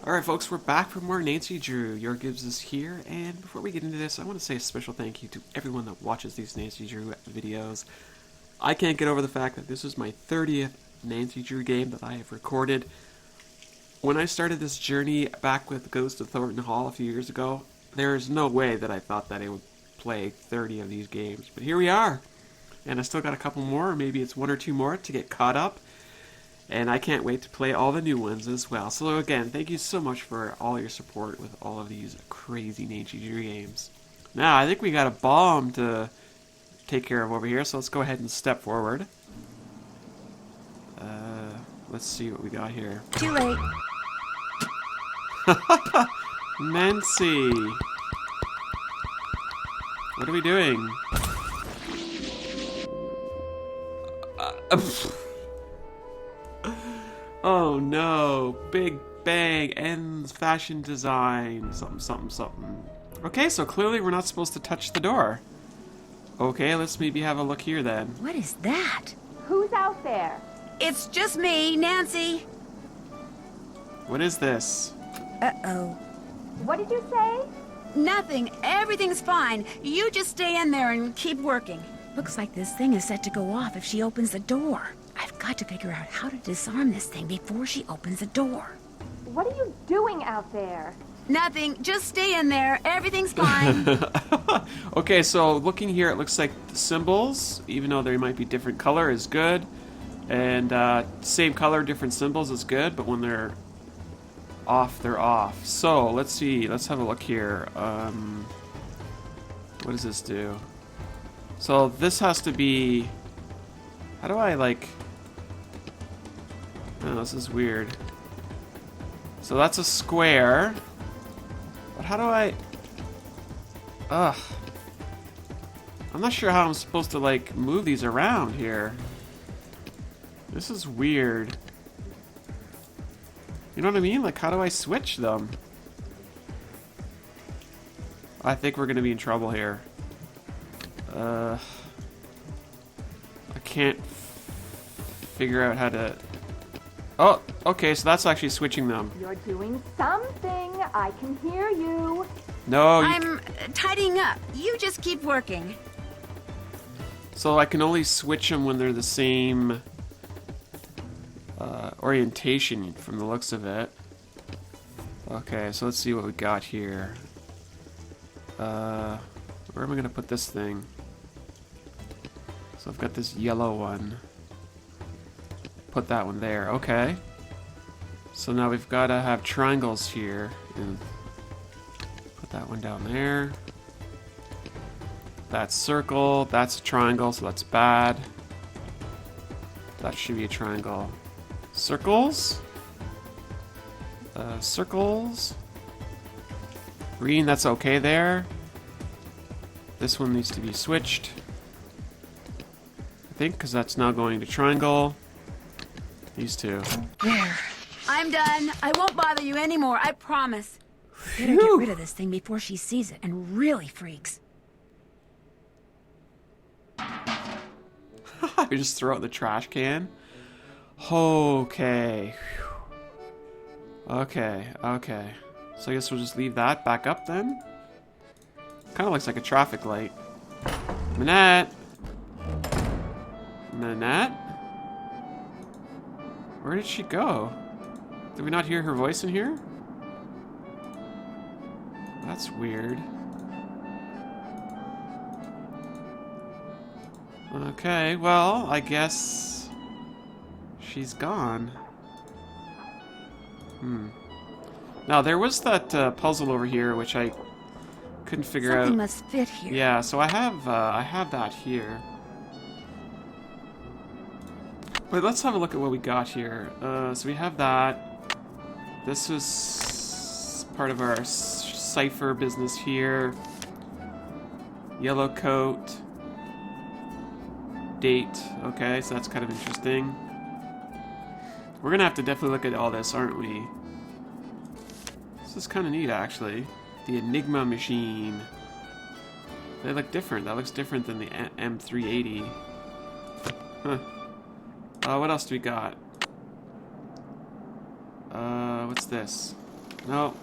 Alright folks, we're back for more Nancy Drew. YourGibs is here, and before we get into this, I want to say a special thank you to everyone that watches these Nancy Drew videos. I can't get over the fact that this is my 30th Nancy Drew game that I have recorded. When I started this journey back with Ghost of Thornton Hall a few years ago, there's no way that I thought that I would play 30 of these games. But here we are, and I still got a couple more, or maybe it's one or two more to get caught up. And I can't wait to play all the new ones as well. So again, thank you so much for all your support with all of these crazy Nancy Drew games. Now, I think we got a bomb to take care of over here, so let's go ahead and step forward. Let's see what we got here. Too late. Nancy! What are we doing? Oh no, Big Bang ends fashion design, something, something, something. Okay, so clearly we're not supposed to touch the door. Okay, let's maybe have a look here then. What is that? Who's out there? It's just me, Nancy. What is this? Uh-oh. What did you say? Nothing. Everything's fine. You just stay in there and keep working. Looks like this thing is set to go off if she opens the door. I've got to figure out how to disarm this thing before she opens the door. What are you doing out there? Nothing. Just stay in there. Everything's fine. Okay, so looking here, it looks like the symbols, even though they might be different color, is good. And same color, different symbols is good, but when they're off, they're off. So, let's see. Let's have a look here. What does this do? So, this has to be... How do I, like... Oh, this is weird. So that's a square. But how do I... Ugh. I'm not sure how I'm supposed to, like, move these around here. This is weird. You know what I mean? Like, how do I switch them? I think we're gonna be in trouble here. I can't figure out how to... Oh, okay, so that's actually switching them. You're doing something. I can hear you. No, I'm tidying up. You just keep working. So I can only switch them when they're the same orientation from the looks of it. Okay, so let's see what we got here. Where am I going to put this thing? So I've got this yellow one. Put that one there. Okay. So now we've got to have triangles here. And put that one down there. That's circle. That's a triangle, so that's bad. That should be a triangle. Circles. Circles. Green, that's okay there. This one needs to be switched. I think, because that's now going to triangle. These two. There. I'm done. I won't bother you anymore, I promise. Better get rid of this thing before she sees it and really freaks. We just throw it in the trash can. Okay. Okay, okay. So I guess we'll just leave that back up then. Kind of looks like a traffic light. Minette! Minette? Where did she go? Did we not hear her voice in here? That's weird. Okay, well, I guess she's gone. Now, there was that puzzle over here, which I couldn't figure out. Something must fit here. Yeah, so I have that here. But let's have a look at what we got here. So we have that. This was part of our cipher business here. Yellow coat. Date. Okay, so that's kind of interesting. We're gonna have to definitely look at all this, aren't we? This is kind of neat, actually. The Enigma machine. They look different. That looks different than the M380. Huh. What else do we got? What's this? No.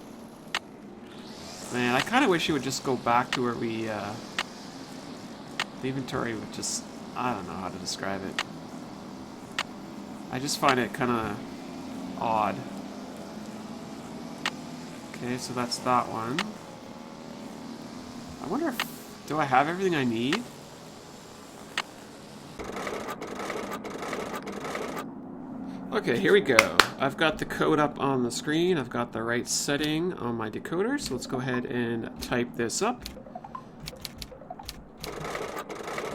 Man, I kind of wish it would just go back to where we, the inventory would just, I don't know how to describe it. I just find it kind of odd. Okay, so that's that one. I wonder if, do I have everything I need? Okay, here we go. I've got the code up on the screen. I've got the right setting on my decoder, so let's go ahead and type this up.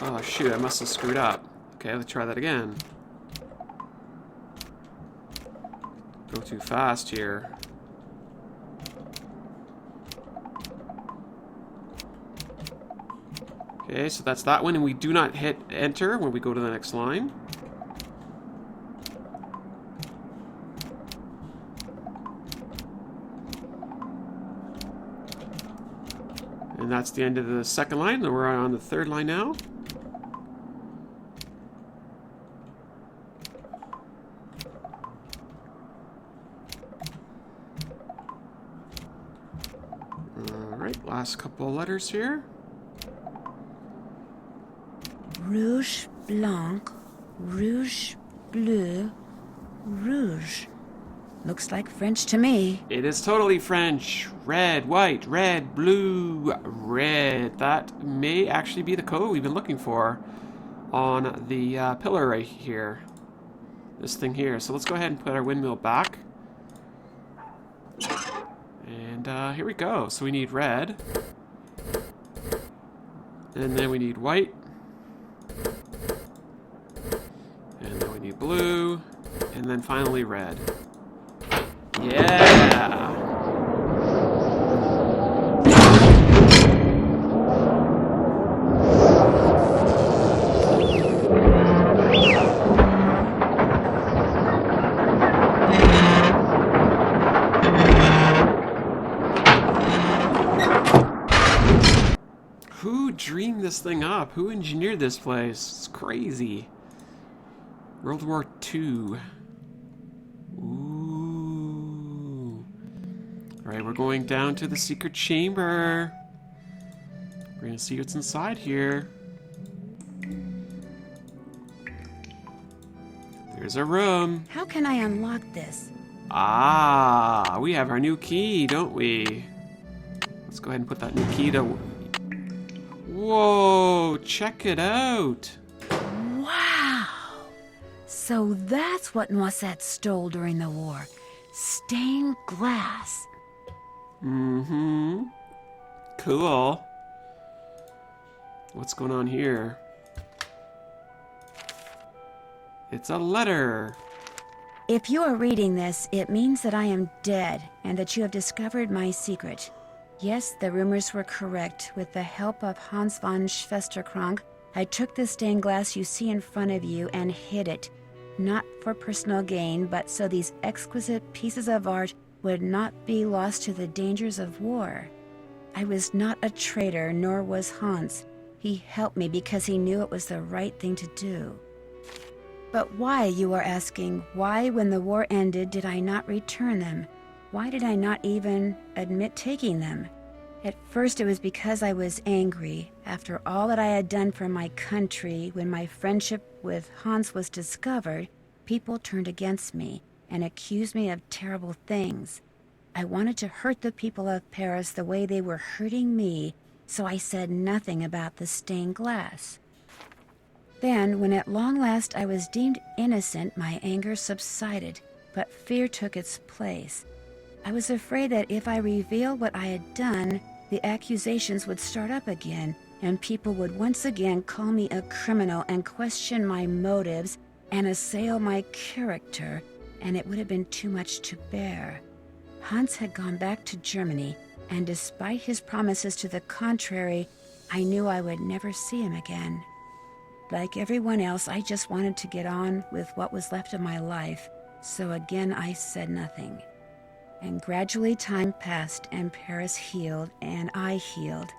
Oh shoot, I must have screwed up. Okay, let's try that again. Go too fast here. Okay, so that's that one, and we do not hit enter when we go to the next line. And that's the end of the second line, and we're on the third line now. Alright, last couple of letters here. Rouge, blanc, rouge, bleu, rouge. Looks like French to me. It is totally French. Red, white, red, blue, red. That may actually be the code we've been looking for on the pillar right here. This thing here. So let's go ahead and put our windmill back. And here we go. So we need red. And then we need white. And then we need blue. And then finally red. Yeah! Who dreamed this thing up? Who engineered this place? It's crazy. World War II. Ooh. Alright, we're going down to the secret chamber. We're gonna see what's inside here. There's a room. How can I unlock this? Ah, we have our new key, don't we? Let's go ahead and put that new key to... Whoa, check it out. Wow! So that's what Noisette stole during the war. Stained glass. Mm-hmm. Cool. What's going on here? It's a letter. If you are reading this, it means that I am dead and that you have discovered my secret. Yes, the rumors were correct. With the help of Hans von Schwesterkrank, I took the stained glass you see in front of you and hid it. Not for personal gain, but so these exquisite pieces of art would not be lost to the dangers of war. I was not a traitor, nor was Hans. He helped me because he knew it was the right thing to do. But why, you are asking, why when the war ended did I not return them? Why did I not even admit taking them? At first it was because I was angry. After all that I had done for my country, when my friendship with Hans was discovered, people turned against me and accused me of terrible things. I wanted to hurt the people of Paris the way they were hurting me, so I said nothing about the stained glass. Then, when at long last I was deemed innocent, my anger subsided, but fear took its place. I was afraid that if I revealed what I had done, the accusations would start up again, and people would once again call me a criminal and question my motives and assail my character, and it would have been too much to bear. Hans had gone back to Germany, and despite his promises to the contrary, I knew I would never see him again. Like everyone else, I just wanted to get on with what was left of my life, so again I said nothing. And gradually time passed, and Paris healed, and I healed.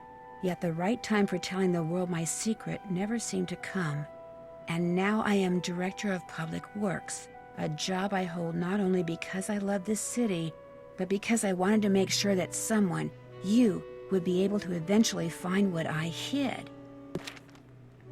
Yet the right time for telling the world my secret never seemed to come. And now I am Director of Public Works, a job I hold not only because I love this city, but because I wanted to make sure that someone, you, would be able to eventually find what I hid.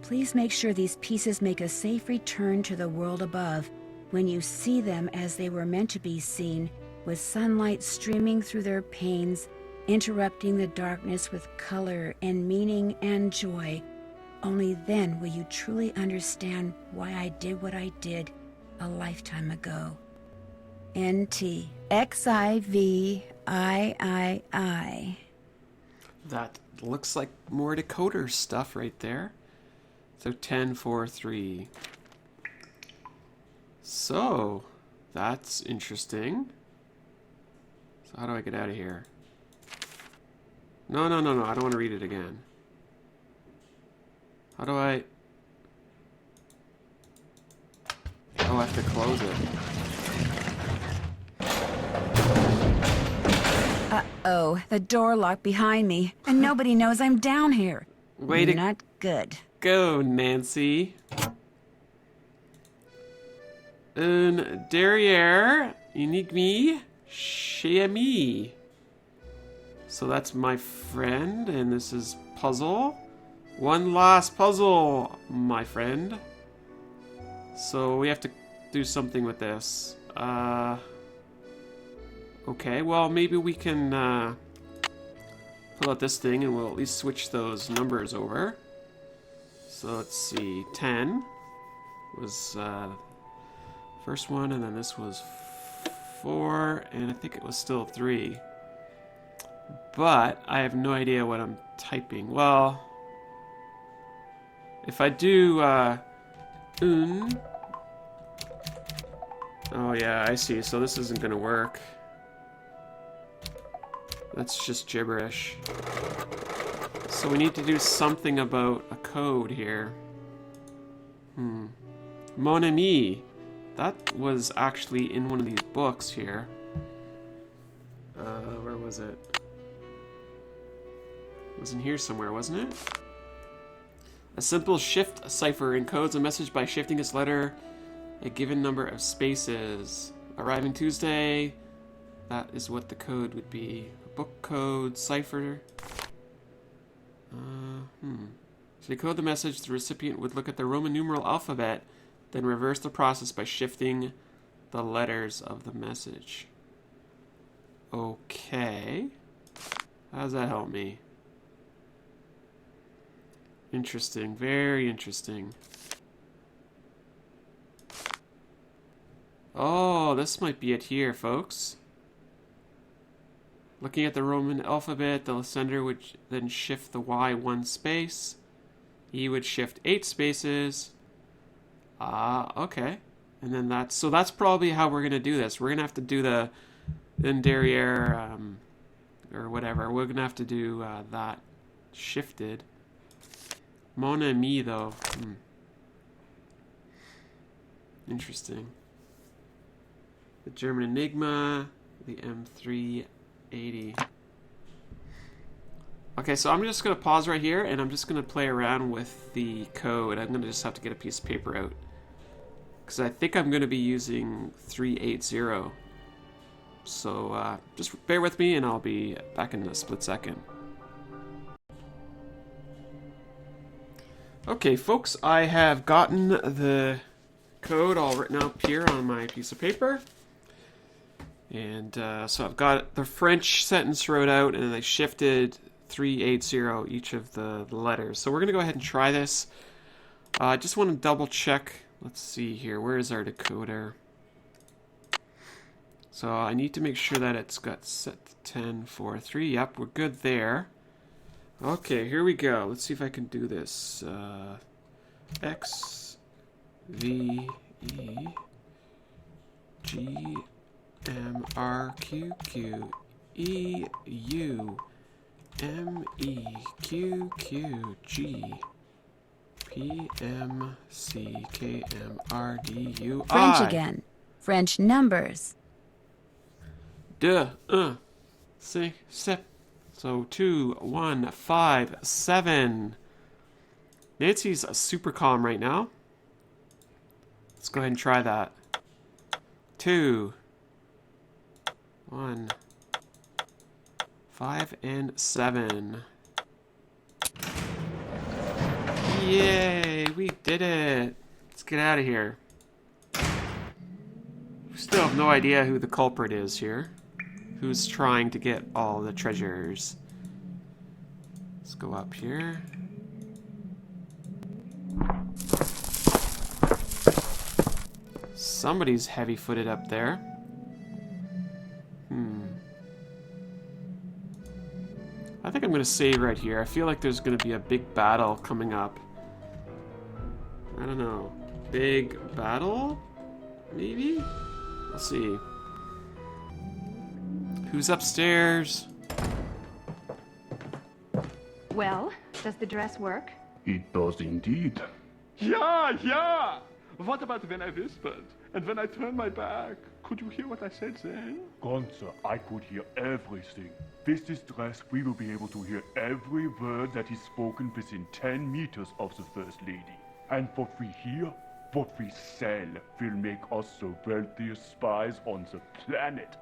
Please make sure these pieces make a safe return to the world above when you see them as they were meant to be seen, with sunlight streaming through their panes, interrupting the darkness with color and meaning and joy. Only then will you truly understand why I did what I did a lifetime ago. NT XIVIII. That looks like more decoder stuff right there. So 1043. So that's interesting. So how do I get out of here? No. I don't want to read it again. How do I... Oh, I have to close it. Uh-oh, the door locked behind me, and nobody knows I'm down here. Way to Not good. go, Nancy. Derrière, enigme, chez ami. So that's my friend, and this is puzzle. One last puzzle, my friend. So we have to do something with this. Okay, well, maybe we can pull out this thing and we'll at least switch those numbers over. So let's see, 10 was first one, and then this was 4, and I think it was still 3. But I have no idea what I'm typing. Well, if I do un. Oh yeah, I see. So this isn't gonna work. That's just gibberish. So we need to do something about a code here. Mon ami. That was actually in one of these books here. Where was it? It was in here somewhere, wasn't it? A simple shift cipher encodes a message by shifting its letter a given number of spaces. Arriving Tuesday. That is what the code would be. Book code, cipher. To decode the message, the recipient would look at the Roman numeral alphabet, then reverse the process by shifting the letters of the message. Okay. How does that help me? Interesting. Very interesting. Oh, this might be it here, folks. Looking at the Roman alphabet, the sender would then shift the Y 1 space. He would shift 8 spaces. Okay. And then that's probably how we're going to do this. We're going to have to do the derrière, or whatever. We're going to have to do that shifted. Mon ami, though. Interesting. The German Enigma, the M380. Okay, so I'm just going to pause right here, and I'm just going to play around with the code. I'm going to just have to get a piece of paper out, because I think I'm going to be using 380. So just bear with me, and I'll be back in a split second. Okay, folks, I have gotten the code all written up here on my piece of paper. And so I've got the French sentence wrote out, and then I shifted 380 each of the letters. So we're going to go ahead and try this. I just want to double check. Let's see here. Where is our decoder? So I need to make sure that it's got set to 1043. Yep, we're good there. Okay, here we go. Let's see if I can do this. X, V, E, G, M, R, Q, Q, E, U, M, E, Q, Q, G, P, M, C, K, M, R, D, U, I. French again. French numbers. Deux, un, cinq, sept. So 2, 1, 5, 7. Nancy's super calm right now. Let's go ahead and try that. 2, 1, 5 and 7. Yay! We did it! Let's get out of here. We still have no idea who the culprit is here. Who's trying to get all the treasures. Let's go up here. Somebody's heavy-footed up there. I think I'm gonna save right here. I feel like there's gonna be a big battle coming up. I don't know. Big battle? Maybe? We'll see. Who's upstairs? Well, does the dress work? It does indeed. Yeah! What about when I whispered? And when I turned my back? Could you hear what I said then? Gunther, I could hear everything. With this dress, we will be able to hear every word that is spoken within 10 meters of the First Lady. And what we hear, what we sell, will make us the wealthiest spies on the planet.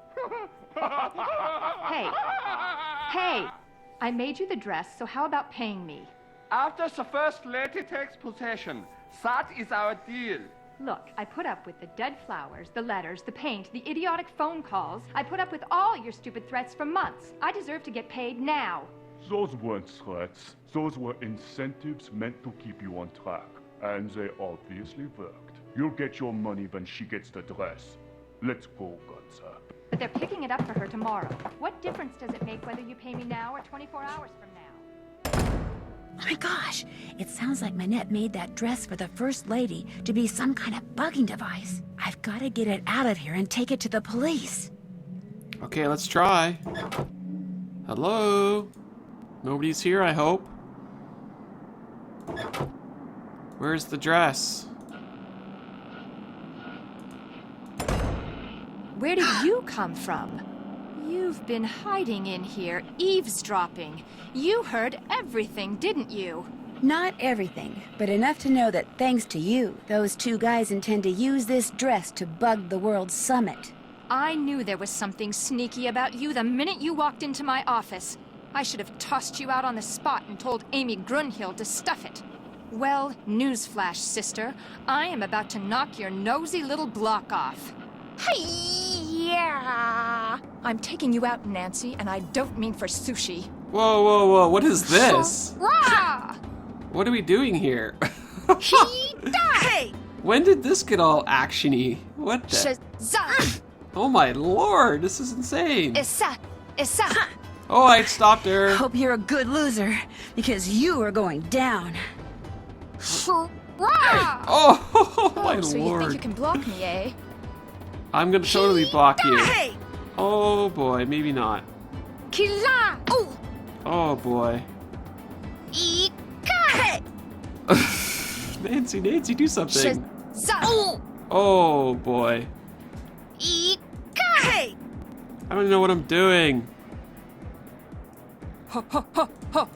Hey! I made you the dress, so how about paying me? After the First Lady takes possession, that is our deal. Look, I put up with the dead flowers, the letters, the paint, the idiotic phone calls. I put up with all your stupid threats for months. I deserve to get paid now. Those weren't threats. Those were incentives meant to keep you on track. And they obviously worked. You'll get your money when she gets the dress. Let's go, Gunther. But they're picking it up for her tomorrow. What difference does it make whether you pay me now or 24 hours from now? Oh my gosh, it sounds like Minette made that dress for the First Lady to be some kind of bugging device. I've got to get it out of here and take it to the police. Okay, let's try. Hello? Nobody's here, I hope. Where's the dress? Where did you come from? You've been hiding in here, eavesdropping. You heard everything, didn't you? Not everything, but enough to know that thanks to you, those two guys intend to use this dress to bug the World Summit. I knew there was something sneaky about you the minute you walked into my office. I should have tossed you out on the spot and told Amy Grunhill to stuff it. Well, newsflash, sister. I am about to knock your nosy little block off. Hi-ya! I'm taking you out, Nancy, and I don't mean for sushi. Whoa, whoa, whoa, what is this? Rah! What are we doing here? Hey! When did this get all actiony? What the? Shazam! Oh my lord, this is insane. Issa! Oh, I stopped her. Hope you're a good loser, because you are going down. Rah! Oh, my So you lord. think you can block me, eh? I'm gonna totally block you. Oh boy, maybe not. Kila! Oh! Oh boy. Ika! Nancy, do something. Shazam! Oh boy. Ika! I don't even know what I'm doing. Ho ho ho ho!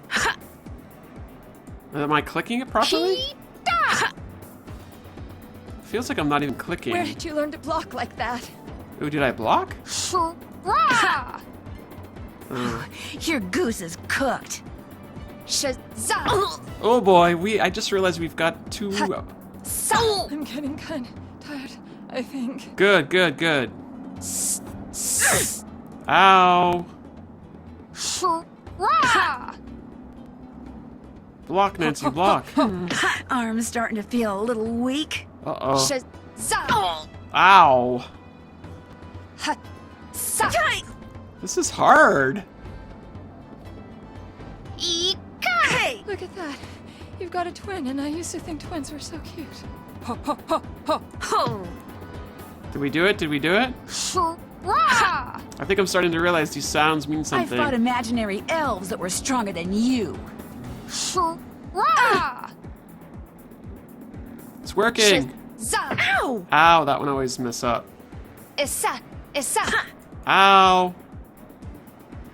Am I clicking it properly? Kita! Feels like I'm not even clicking. Where did you learn to block like that? Ooh, did I block? Rah! Your goose is cooked. Shazam! Oh boy, I just realized we've got two. I'm getting kind of tired, I think. Good. Ow. Rah! Block, Nancy, block. Arm's starting to feel a little weak. Uh-oh. Shazam! Ow. Ha! Sa! This is hard. Ika! Look at that. You've got a twin, and I used to think twins were so cute. Ho ho ho ho ho! Did we do it? Rah! I think I'm starting to realize these sounds mean I something. fought imaginary elves that were stronger than you. Rah! It's working. Shazam! Ow! Ow, that one always mess up. Issa! Ow.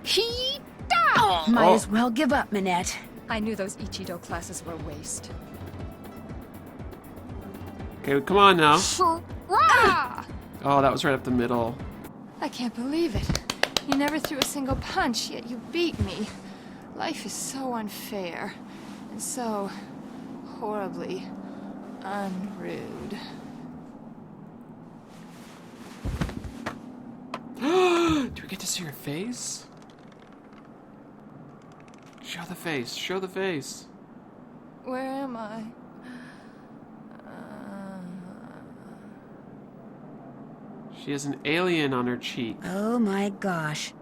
Hita! Might Oh. as well give up, Minette. I knew those ICHIDO classes were a waste. Okay, come on now. Rah! Oh, that was right up the middle. I can't believe it. You never threw a single punch, yet you beat me. Life is so unfair. And so horribly unrude. Do we get to see her face? Show the face. Show the face. Where am I? She has an alien on her cheek. Oh my gosh.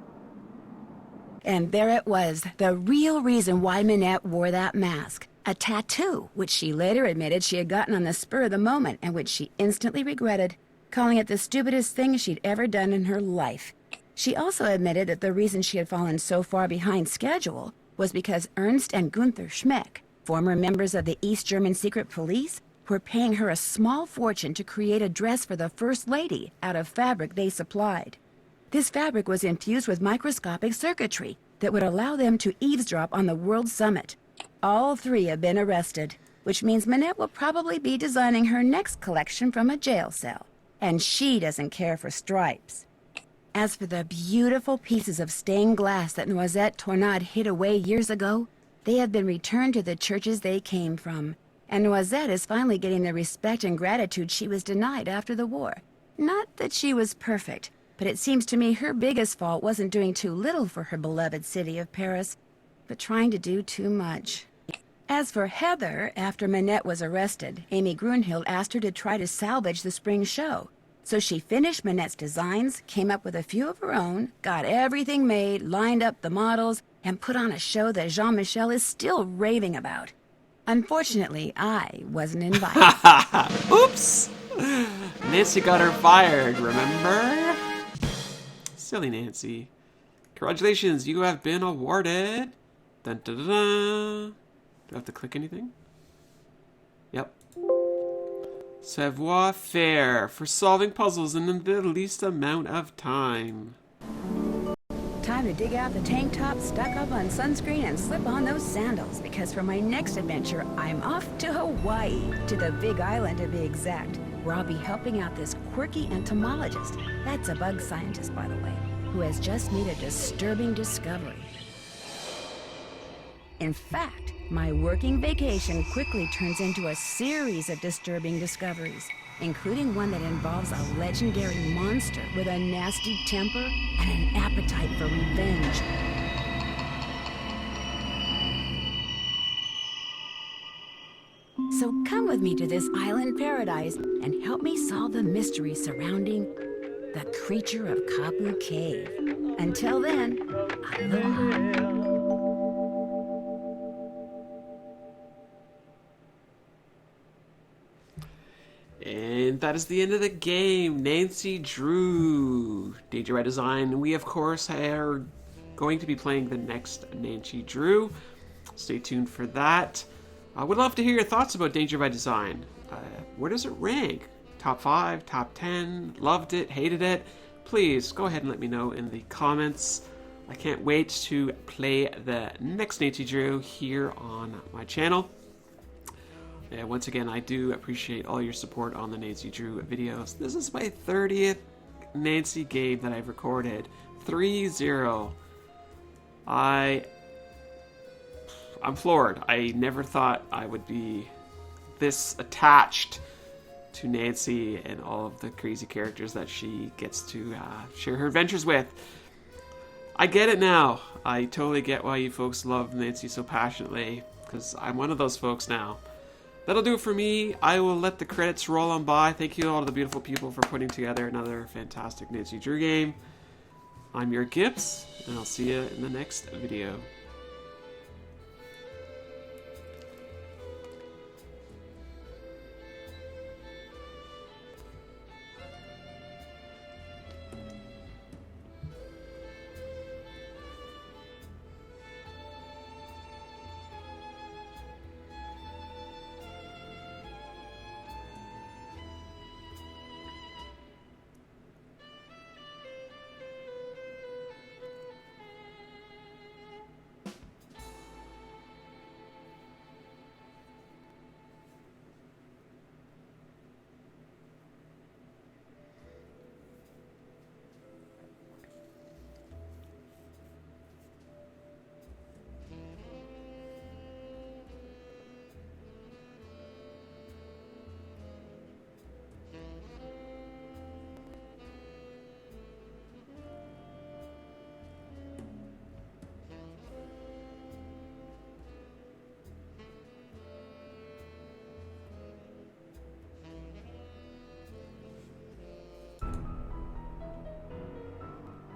And there it was, the real reason why Minette wore that mask. A tattoo, which she later admitted she had gotten on the spur of the moment and which she instantly regretted, calling it the stupidest thing she'd ever done in her life. She also admitted that the reason she had fallen so far behind schedule was because Ernst and Gunther Schmeck, former members of the East German secret police, were paying her a small fortune to create a dress for the First Lady out of fabric they supplied. This fabric was infused with microscopic circuitry that would allow them to eavesdrop on the World Summit. All three have been arrested, which means Minette will probably be designing her next collection from a jail cell. And she doesn't care for stripes. As for the beautiful pieces of stained glass that Noisette Tornade hid away years ago, they have been returned to the churches they came from. And Noisette is finally getting the respect and gratitude she was denied after the war. Not that she was perfect, but it seems to me her biggest fault wasn't doing too little for her beloved city of Paris, but trying to do too much. As for Heather, after Minette was arrested, Amy Grunhild asked her to try to salvage the spring show. So she finished Minette's designs, came up with a few of her own, got everything made, lined up the models, and put on a show that Jean-Michel is still raving about. Unfortunately, I wasn't invited. Oops! Nancy got her fired, remember? Silly Nancy. Congratulations, you have been awarded. Dun, dun, dun, dun. Do I have to click anything? Yep. Savoir faire for solving puzzles in the least amount of time. Time to dig out the tank top, stock up on sunscreen, and slip on those sandals, because for my next adventure, I'm off to Hawaii, to the Big Island to be exact, where I'll be helping out this quirky entomologist, that's a bug scientist by the way, who has just made a disturbing discovery. In fact, my working vacation quickly turns into a series of disturbing discoveries, including one that involves a legendary monster with a nasty temper and an appetite for revenge. So come with me to this island paradise and help me solve the mystery surrounding the creature of Kapu Cave. Until then, aloha. And that is the end of the game. Nancy Drew, Danger by Design. We, of course, are going to be playing the next Nancy Drew. Stay tuned for that. I would love to hear your thoughts about Danger by Design. Where does it rank? Top 5, top 10, loved it, hated it? Please go ahead and let me know in the comments. I can't wait to play the next Nancy Drew here on my channel. Once again, I do appreciate all your support on the Nancy Drew videos. This is my 30th Nancy game that I've recorded. 3-0. I'm floored. I never thought I would be this attached to Nancy and all of the crazy characters that she gets to share her adventures with. I get it now. I totally get why you folks love Nancy so passionately, because I'm one of those folks now. That'll do it for me. I will let the credits roll on by. Thank you all to the beautiful people for putting together another fantastic Nancy Drew game. I'm YourGibs, and I'll see you in the next video.